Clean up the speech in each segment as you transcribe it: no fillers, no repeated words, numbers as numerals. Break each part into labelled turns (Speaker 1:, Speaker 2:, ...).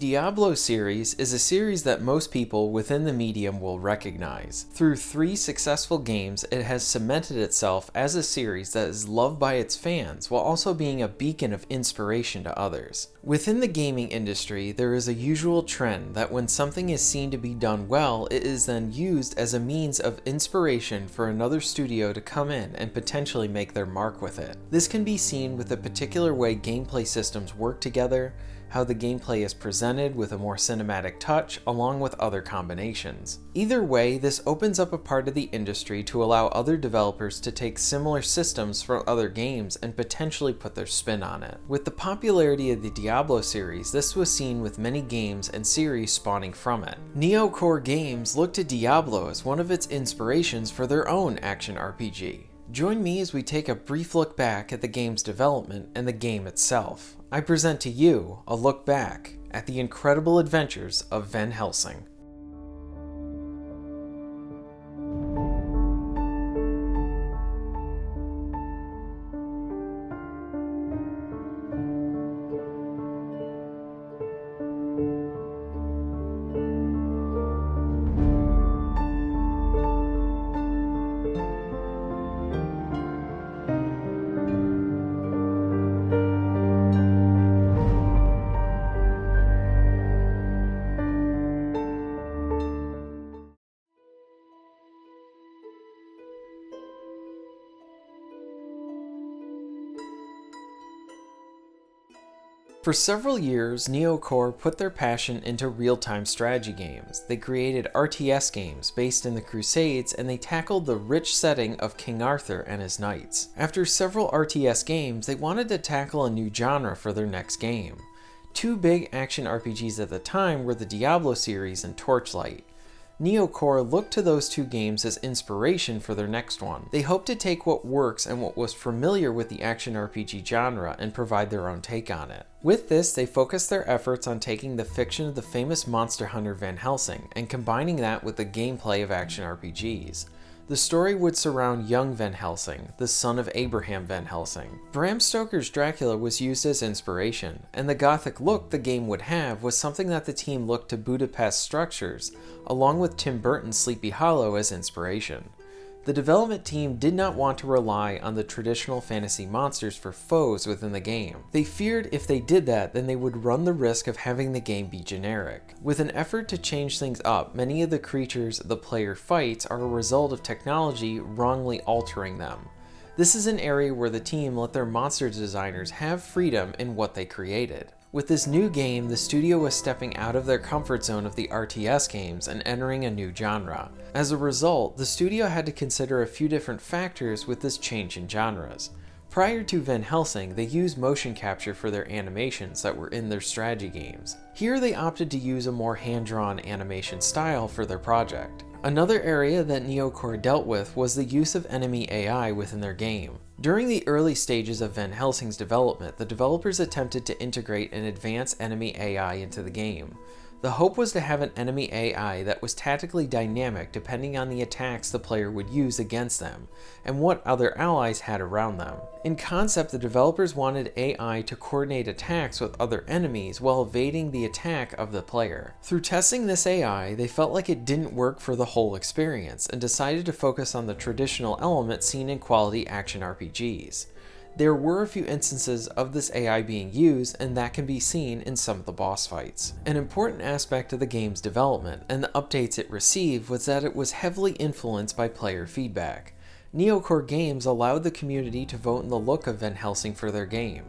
Speaker 1: Diablo series is a series that most people within the medium will recognize. Through 3 successful games, it has cemented itself as a series that is loved by its fans while also being a beacon of inspiration to others. Within the gaming industry, there is a usual trend that when something is seen to be done well, it is then used as a means of inspiration for another studio to come in and potentially make their mark with it. This can be seen with the particular way gameplay systems work together, how the gameplay is presented with a more cinematic touch, along with other combinations. Either way, this opens up a part of the industry to allow other developers to take similar systems from other games and potentially put their spin on it. With the popularity of the Diablo series, this was seen with many games and series spawning from it. Neocore Games looked to Diablo as one of its inspirations for their own action RPG. Join me as we take a brief look back at the game's development and the game itself. I present to you a look back at the incredible adventures of Van Helsing. For several years, Neocore put their passion into real-time strategy games. They created RTS games based in the Crusades, and they tackled the rich setting of King Arthur and his knights. After several RTS games, they wanted to tackle a new genre for their next game. 2 big action RPGs at the time were the Diablo series and Torchlight. Neocore looked to those 2 games as inspiration for their next one. They hoped to take what works and what was familiar with the action RPG genre and provide their own take on it. With this, they focused their efforts on taking the fiction of the famous monster hunter Van Helsing and combining that with the gameplay of action RPGs. The story would surround young Van Helsing, the son of Abraham Van Helsing. Bram Stoker's Dracula was used as inspiration, and the gothic look the game would have was something that the team looked to Budapest structures, along with Tim Burton's Sleepy Hollow as inspiration. The development team did not want to rely on the traditional fantasy monsters for foes within the game. They feared if they did that, then they would run the risk of having the game be generic. With an effort to change things up, many of the creatures the player fights are a result of technology wrongly altering them. This is an area where the team let their monster designers have freedom in what they created. With this new game, the studio was stepping out of their comfort zone of the RTS games and entering a new genre. As a result, the studio had to consider a few different factors with this change in genres. Prior to Van Helsing, they used motion capture for their animations that were in their strategy games. Here they opted to use a more hand-drawn animation style for their project. Another area that Neocore dealt with was the use of enemy AI within their game. During the early stages of Van Helsing's development, the developers attempted to integrate an advanced enemy AI into the game. The hope was to have an enemy AI that was tactically dynamic depending on the attacks the player would use against them, and what other allies had around them. In concept, the developers wanted AI to coordinate attacks with other enemies while evading the attack of the player. Through testing this AI, they felt like it didn't work for the whole experience, and decided to focus on the traditional element seen in quality action RPGs. There were a few instances of this AI being used, and that can be seen in some of the boss fights. An important aspect of the game's development and the updates it received was that it was heavily influenced by player feedback. Neocore Games allowed the community to vote in the look of Van Helsing for their game.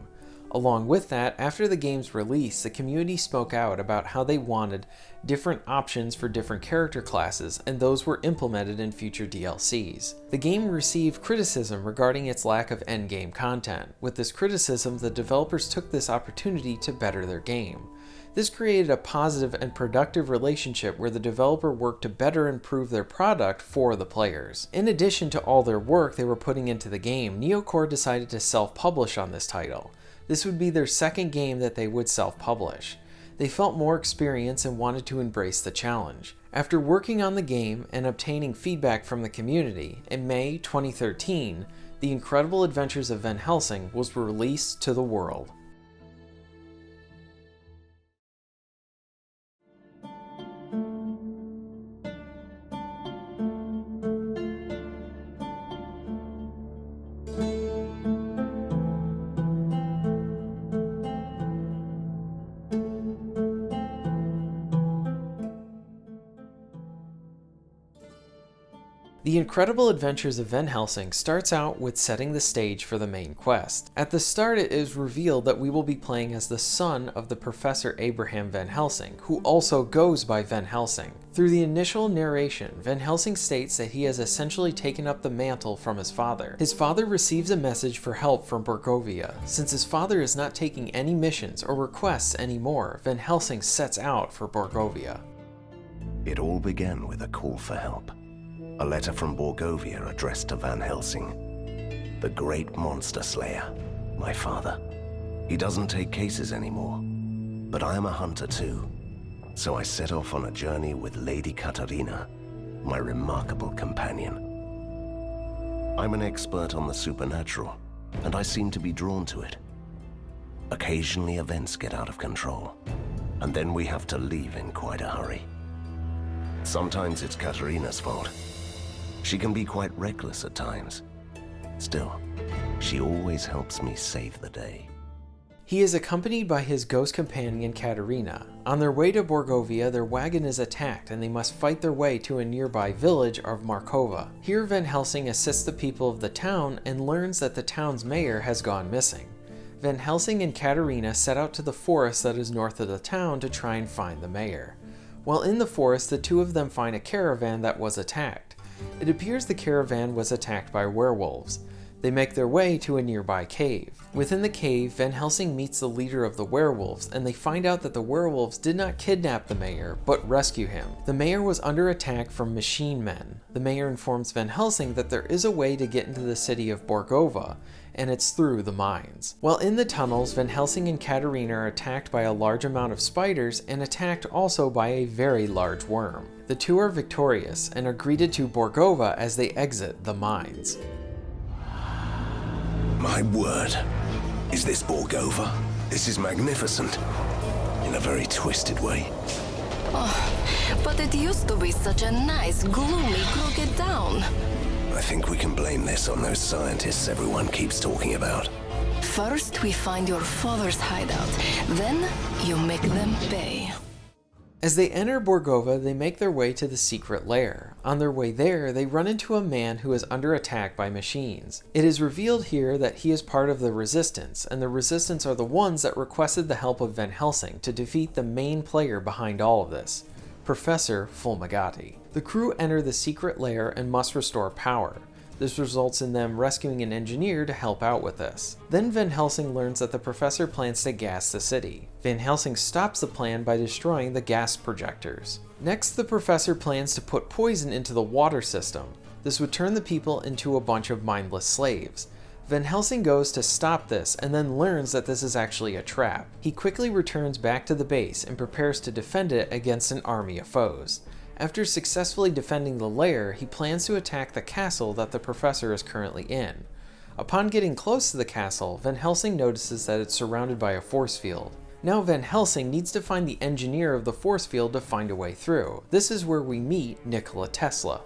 Speaker 1: Along with that, after the game's release, the community spoke out about how they wanted different options for different character classes, and those were implemented in future DLCs. The game received criticism regarding its lack of endgame content. With this criticism, the developers took this opportunity to better their game. This created a positive and productive relationship where the developer worked to better improve their product for the players. In addition to all their work they were putting into the game, Neocore decided to self-publish on this title. This would be their second game that they would self-publish. They felt more experienced and wanted to embrace the challenge. After working on the game and obtaining feedback from the community, in May 2013, The Incredible Adventures of Van Helsing was released to the world. The incredible adventures of Van Helsing starts out with setting the stage for the main quest. At the start, it is revealed that we will be playing as the son of the Professor Abraham Van Helsing, who also goes by Van Helsing. Through the initial narration, Van Helsing states that he has essentially taken up the mantle from his father. His father receives a message for help from Borgovia. Since his father is not taking any missions or requests anymore, Van Helsing sets out for Borgovia.
Speaker 2: It all began with a call for help. A letter from Borgovia addressed to Van Helsing, the great monster slayer, my father. He doesn't take cases anymore, but I am a hunter too. So I set off on a journey with Lady Katarina, my remarkable companion. I'm an expert on the supernatural, and I seem to be drawn to it. Occasionally events get out of control, and then we have to leave in quite a hurry. Sometimes it's Katarina's fault. She can be quite reckless at times. Still, she always helps me save the day.
Speaker 1: He is accompanied by his ghost companion Katarina. On their way to Borgovia, their wagon is attacked and they must fight their way to a nearby village of Markova. Here Van Helsing assists the people of the town and learns that the town's mayor has gone missing. Van Helsing and Katarina set out to the forest that is north of the town to try and find the mayor. While in the forest, the two of them find a caravan that was attacked. It appears the caravan was attacked by werewolves. They make their way to a nearby cave. Within the cave, Van Helsing meets the leader of the werewolves, and they find out that the werewolves did not kidnap the mayor, but rescue him. The mayor was under attack from machine men. The mayor informs Van Helsing that there is a way to get into the city of Borgova, and it's through the mines. While in the tunnels, Van Helsing and Katarina are attacked by a large amount of spiders and attacked also by a very large worm. The two are victorious and are greeted to Borgova as they exit the mines.
Speaker 2: My word. Is this Borgova? This is magnificent. In a very twisted way.
Speaker 3: Oh, but it used to be such a nice, gloomy, crooked town.
Speaker 2: I think we can blame this on those scientists everyone keeps talking about.
Speaker 3: First, we find your father's hideout. Then, you make them pay.
Speaker 1: As they enter Borgova, they make their way to the secret lair. On their way there, they run into a man who is under attack by machines. It is revealed here that he is part of the Resistance, and the Resistance are the ones that requested the help of Van Helsing to defeat the main player behind all of this, Professor Fulmigati. The crew enter the secret lair and must restore power. This results in them rescuing an engineer to help out with this. Then Van Helsing learns that the professor plans to gas the city. Van Helsing stops the plan by destroying the gas projectors. Next, the professor plans to put poison into the water system. This would turn the people into a bunch of mindless slaves. Van Helsing goes to stop this and then learns that this is actually a trap. He quickly returns back to the base and prepares to defend it against an army of foes. After successfully defending the lair, he plans to attack the castle that the professor is currently in. Upon getting close to the castle, Van Helsing notices that it's surrounded by a force field. Now Van Helsing needs to find the engineer of the force field to find a way through. This is where we meet Nikola Tesla.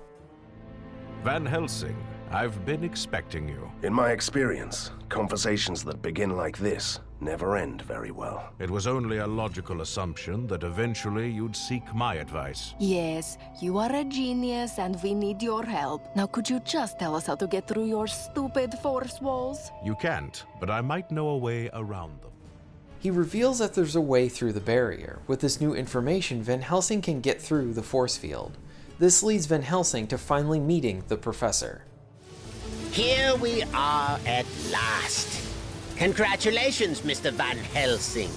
Speaker 4: Van Helsing, I've been expecting you.
Speaker 2: In my experience, conversations that begin like this never end very well.
Speaker 4: It was only a logical assumption that eventually you'd seek my advice.
Speaker 3: Yes, you are a genius and we need your help. Now could you just tell us how to get through your stupid force walls?
Speaker 4: You can't, but I might know a way around them.
Speaker 1: He reveals that there's a way through the barrier. With this new information, Van Helsing can get through the force field. This leads Van Helsing to finally meeting the professor.
Speaker 5: Here we are at last. Congratulations, Mr. Van Helsing.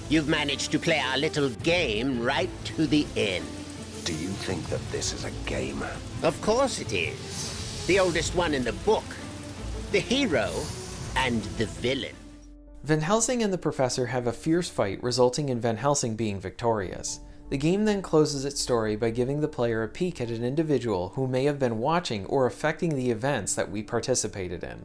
Speaker 5: You've managed to play our little game right to the end.
Speaker 2: Do you think that this is a game?
Speaker 5: Of course it is. The oldest one in the book. The hero and the villain.
Speaker 1: Van Helsing and the professor have a fierce fight, resulting in Van Helsing being victorious. The game then closes its story by giving the player a peek at an individual who may have been watching or affecting the events that we participated in.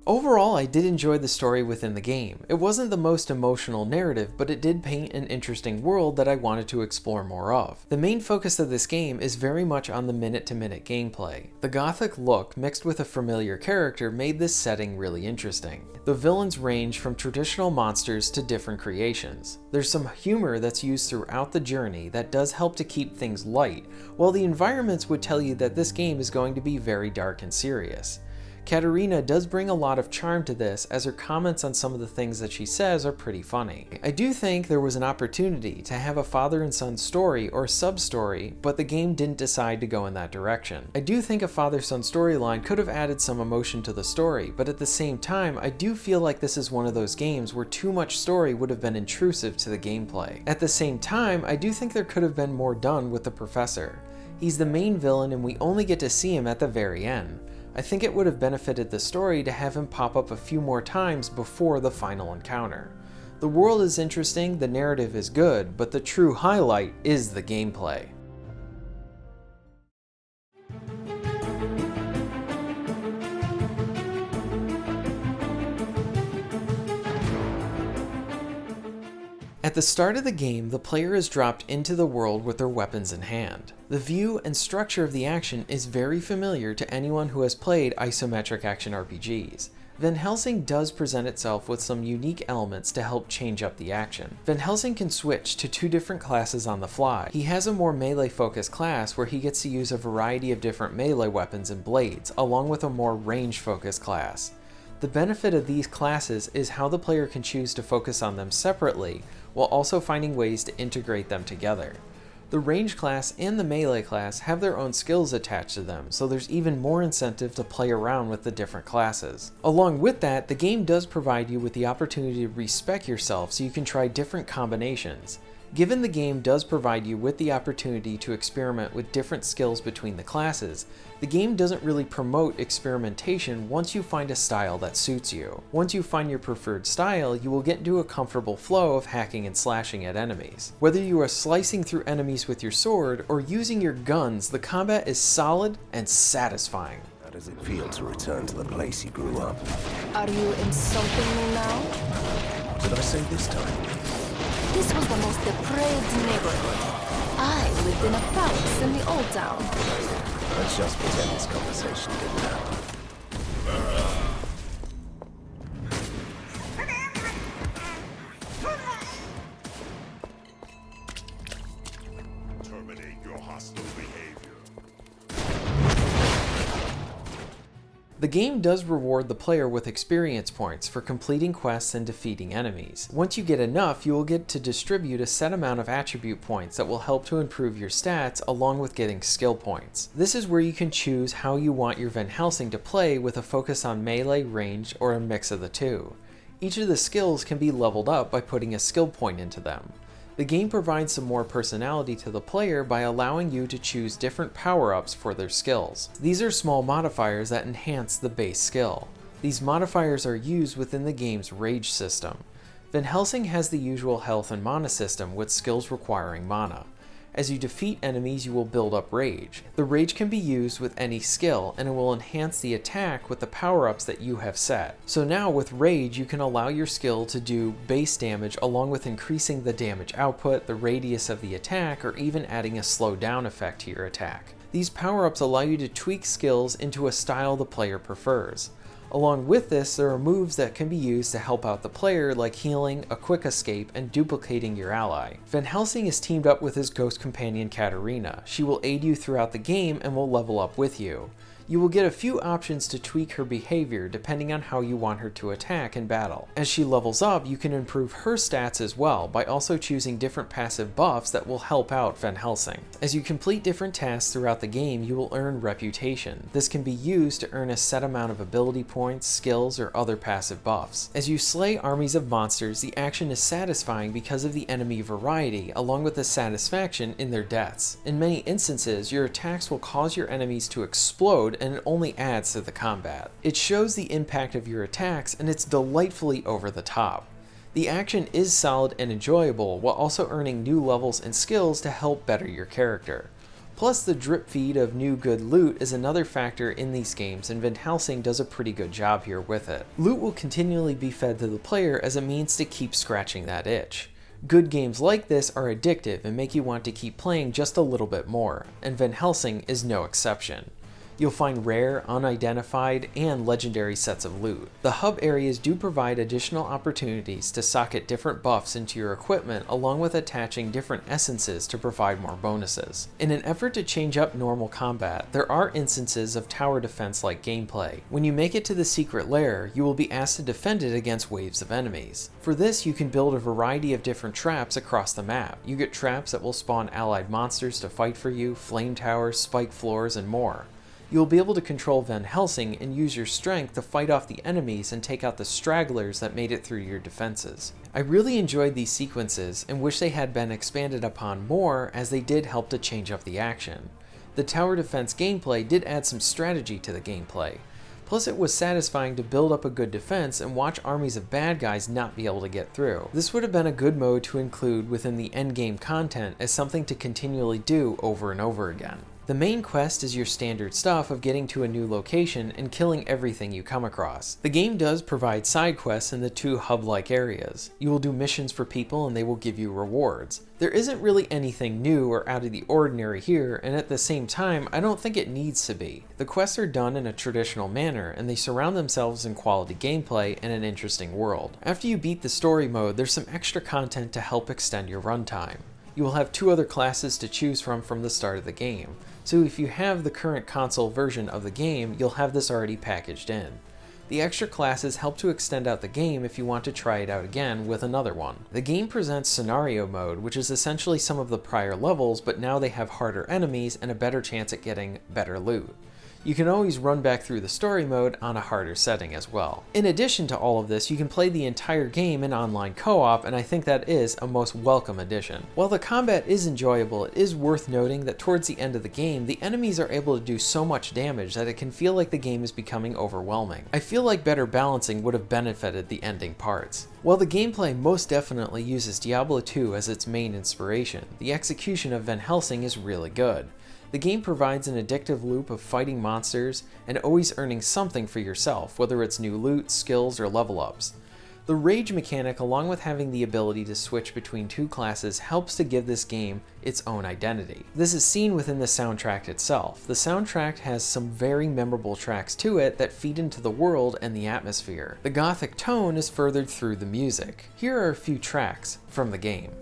Speaker 1: Overall, I did enjoy the story within the game. It wasn't the most emotional narrative, but it did paint an interesting world that I wanted to explore more of. The main focus of this game is very much on the minute-to-minute gameplay. The gothic look mixed with a familiar character made this setting really interesting. The villains range from traditional monsters to different creations. There's some humor that's used throughout the journey that does help to keep things light, while the environments would tell you that this game is going to be very dark and serious. Katarina does bring a lot of charm to this, as her comments on some of the things that she says are pretty funny. I do think there was an opportunity to have a father and son story or sub-story, but the game didn't decide to go in that direction. I do think a father-son storyline could have added some emotion to the story, but at the same time, I do feel like this is one of those games where too much story would have been intrusive to the gameplay. At the same time, I do think there could have been more done with the professor. He's the main villain and we only get to see him at the very end. I think it would have benefited the story to have him pop up a few more times before the final encounter. The world is interesting, the narrative is good, but the true highlight is the gameplay. At the start of the game, the player is dropped into the world with their weapons in hand. The view and structure of the action is very familiar to anyone who has played isometric action RPGs. Van Helsing does present itself with some unique elements to help change up the action. Van Helsing can switch to 2 different classes on the fly. He has a more melee-focused class where he gets to use a variety of different melee weapons and blades, along with a more range-focused class. The benefit of these classes is how the player can choose to focus on them separately, while also finding ways to integrate them together. The range class and the melee class have their own skills attached to them, so there's even more incentive to play around with the different classes. Along with that, the game does provide you with the opportunity to respec yourself so you can try different combinations. Given the game does provide you with the opportunity to experiment with different skills between the classes, the game doesn't really promote experimentation once you find a style that suits you. Once you find your preferred style, you will get into a comfortable flow of hacking and slashing at enemies. Whether you are slicing through enemies with your sword or using your guns, the combat is solid and satisfying.
Speaker 2: How does it feel to return to the place you grew up?
Speaker 3: Are you insulting me now?
Speaker 2: What did I say this time?
Speaker 3: This was the most depraved neighborhood. I lived in a palace in the old town.
Speaker 2: Let's just pretend this conversation didn't happen.
Speaker 4: Terminate your hostile behavior.
Speaker 1: The game does reward the player with experience points for completing quests and defeating enemies. Once you get enough, you will get to distribute a set amount of attribute points that will help to improve your stats along with getting skill points. This is where you can choose how you want your Van Helsing to play with a focus on melee, range, or a mix of the two. Each of the skills can be leveled up by putting a skill point into them. The game provides some more personality to the player by allowing you to choose different power-ups for their skills. These are small modifiers that enhance the base skill. These modifiers are used within the game's rage system. Van Helsing has the usual health and mana system with skills requiring mana. As you defeat enemies, you will build up rage. The rage can be used with any skill, and it will enhance the attack with the power-ups that you have set. So now with rage, you can allow your skill to do base damage along with increasing the damage output, the radius of the attack, or even adding a slow down effect to your attack. These power-ups allow you to tweak skills into a style the player prefers. Along with this, there are moves that can be used to help out the player, like healing, a quick escape, and duplicating your ally. Van Helsing is teamed up with his ghost companion Katarina. She will aid you throughout the game and will level up with you. You will get a few options to tweak her behavior depending on how you want her to attack in battle. As she levels up, you can improve her stats as well by also choosing different passive buffs that will help out Van Helsing. As you complete different tasks throughout the game, you will earn reputation. This can be used to earn a set amount of ability points, skills, or other passive buffs. As you slay armies of monsters, the action is satisfying because of the enemy variety, along with the satisfaction in their deaths. In many instances, your attacks will cause your enemies to explode, and it only adds to the combat. It shows the impact of your attacks, and it's delightfully over the top. The action is solid and enjoyable, while also earning new levels and skills to help better your character. Plus, the drip feed of new good loot is another factor in these games, and Van Helsing does a pretty good job here with it. Loot will continually be fed to the player as a means to keep scratching that itch. Good games like this are addictive and make you want to keep playing just a little bit more, and Van Helsing is no exception. You'll find rare, unidentified, and legendary sets of loot. The hub areas do provide additional opportunities to socket different buffs into your equipment, along with attaching different essences to provide more bonuses. In an effort to change up normal combat, there are instances of tower defense-like gameplay. When you make it to the secret lair, you will be asked to defend it against waves of enemies. For this, you can build a variety of different traps across the map. You get traps that will spawn allied monsters to fight for you, flame towers, spike floors, and more. You will be able to control Van Helsing and use your strength to fight off the enemies and take out the stragglers that made it through your defenses. I really enjoyed these sequences and wish they had been expanded upon more, as they did help to change up the action. The tower defense gameplay did add some strategy to the gameplay. Plus, it was satisfying to build up a good defense and watch armies of bad guys not be able to get through. This would have been a good mode to include within the endgame content as something to continually do over and over again. The main quest is your standard stuff of getting to a new location and killing everything you come across. The game does provide side quests in the two hub-like areas. You will do missions for people and they will give you rewards. There isn't really anything new or out of the ordinary here, and at the same time, I don't think it needs to be. The quests are done in a traditional manner, and they surround themselves in quality gameplay and an interesting world. After you beat the story mode, there's some extra content to help extend your runtime. You will have 2 other classes to choose from the start of the game, so if you have the current console version of the game, you'll have this already packaged in. The extra classes help to extend out the game if you want to try it out again with another one. The game presents scenario mode, which is essentially some of the prior levels, but now they have harder enemies and a better chance at getting better loot. You can always run back through the story mode on a harder setting as well. In addition to all of this, you can play the entire game in online co-op, and I think that is a most welcome addition. While the combat is enjoyable, it is worth noting that towards the end of the game, the enemies are able to do so much damage that it can feel like the game is becoming overwhelming. I feel like better balancing would have benefited the ending parts. While the gameplay most definitely uses Diablo 2 as its main inspiration, the execution of Van Helsing is really good. The game provides an addictive loop of fighting monsters and always earning something for yourself, whether it's new loot, skills, or level ups. The rage mechanic, along with having the ability to switch between 2 classes, helps to give this game its own identity. This is seen within the soundtrack itself. The soundtrack has some very memorable tracks to it that feed into the world and the atmosphere. The gothic tone is furthered through the music. Here are a few tracks from the game.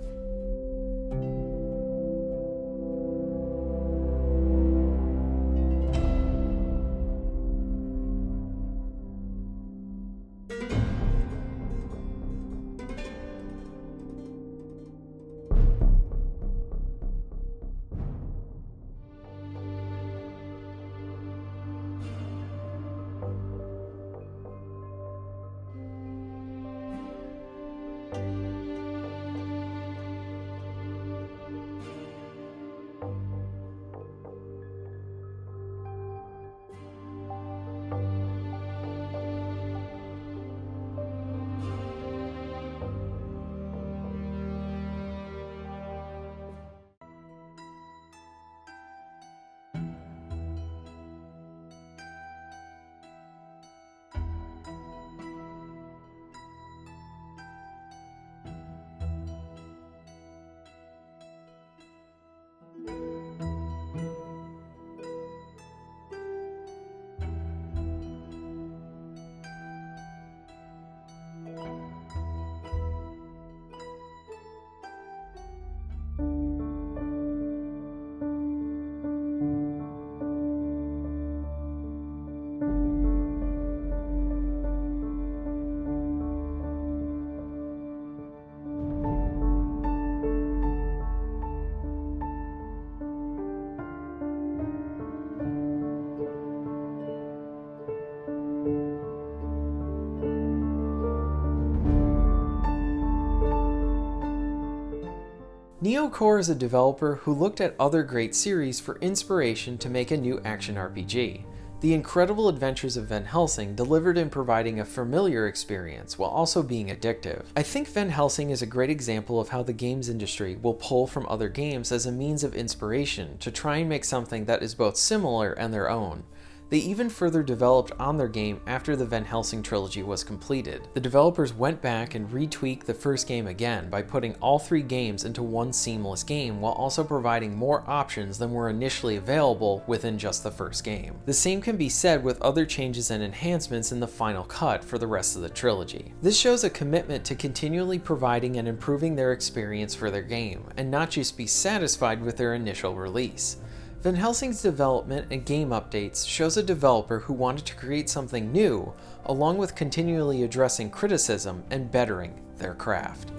Speaker 1: Neocore is a developer who looked at other great series for inspiration to make a new action RPG. The incredible adventures of Van Helsing delivered in providing a familiar experience while also being addictive. I think Van Helsing is a great example of how the games industry will pull from other games as a means of inspiration to try and make something that is both similar and their own. They even further developed on their game after the Van Helsing trilogy was completed. The developers went back and retweaked the first game again by putting all 3 games into one seamless game while also providing more options than were initially available within just the first game. The same can be said with other changes and enhancements in the final cut for the rest of the trilogy. This shows a commitment to continually providing and improving their experience for their game, and not just be satisfied with their initial release. Van Helsing's development and game updates shows a developer who wanted to create something new, along with continually addressing criticism and bettering their craft.